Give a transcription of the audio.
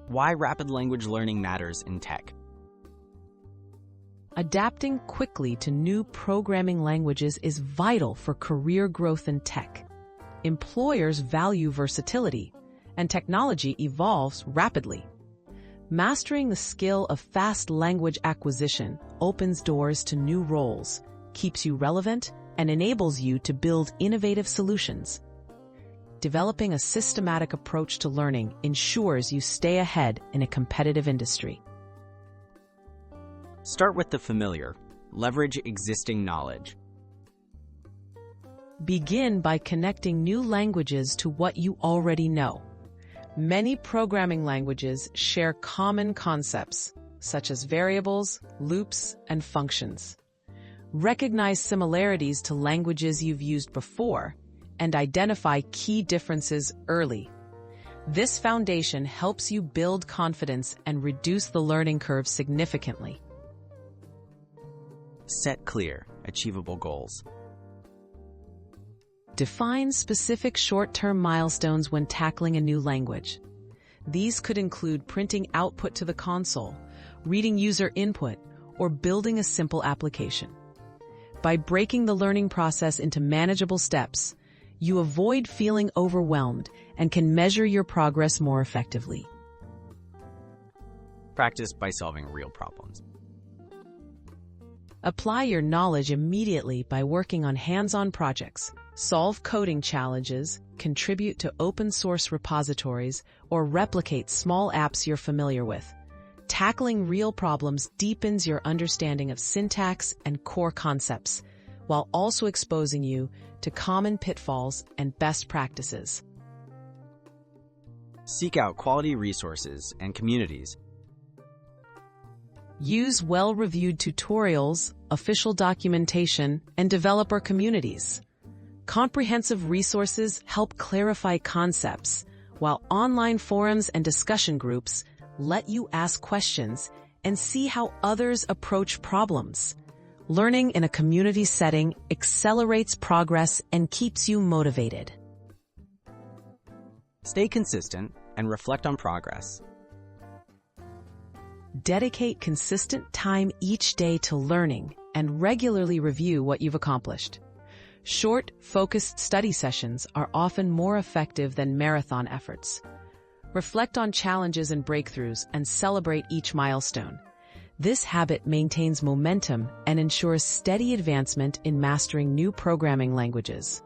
Why rapid language learning matters in tech. Adapting quickly to new programming languages is vital for career growth in tech. Employers value versatility, and technology evolves rapidly. Mastering the skill of fast language acquisition opens doors to new roles, keeps you relevant, and enables you to build innovative solutions. Developing a systematic approach to learning ensures you stay ahead in a competitive industry. Start with the familiar. Leverage existing knowledge. Begin by connecting new languages to what you already know. Many programming languages share common concepts, such as variables, loops, and functions. Recognize similarities to languages you've used before and identify key differences early. This foundation helps you build confidence and reduce the learning curve significantly. Set clear, achievable goals. Define specific short-term milestones when tackling a new language. These could include printing output to the console, reading user input, or building a simple application. By breaking the learning process into manageable steps, you avoid feeling overwhelmed and can measure your progress more effectively. Practice by solving real problems. Apply your knowledge immediately by working on hands-on projects, solve coding challenges, contribute to open-source repositories, or replicate small apps you're familiar with. Tackling real problems deepens your understanding of syntax and core concepts, while also exposing you to common pitfalls and best practices. Seek out quality resources and communities. Use well-reviewed tutorials, official documentation, and developer communities. Comprehensive resources help clarify concepts, while online forums and discussion groups let you ask questions and see how others approach problems. Learning in a community setting accelerates progress and keeps you motivated. Stay consistent and reflect on progress. Dedicate consistent time each day to learning and regularly review what you've accomplished. Short, focused study sessions are often more effective than marathon efforts. Reflect on challenges and breakthroughs and celebrate each milestone. This habit maintains momentum and ensures steady advancement in mastering new programming languages.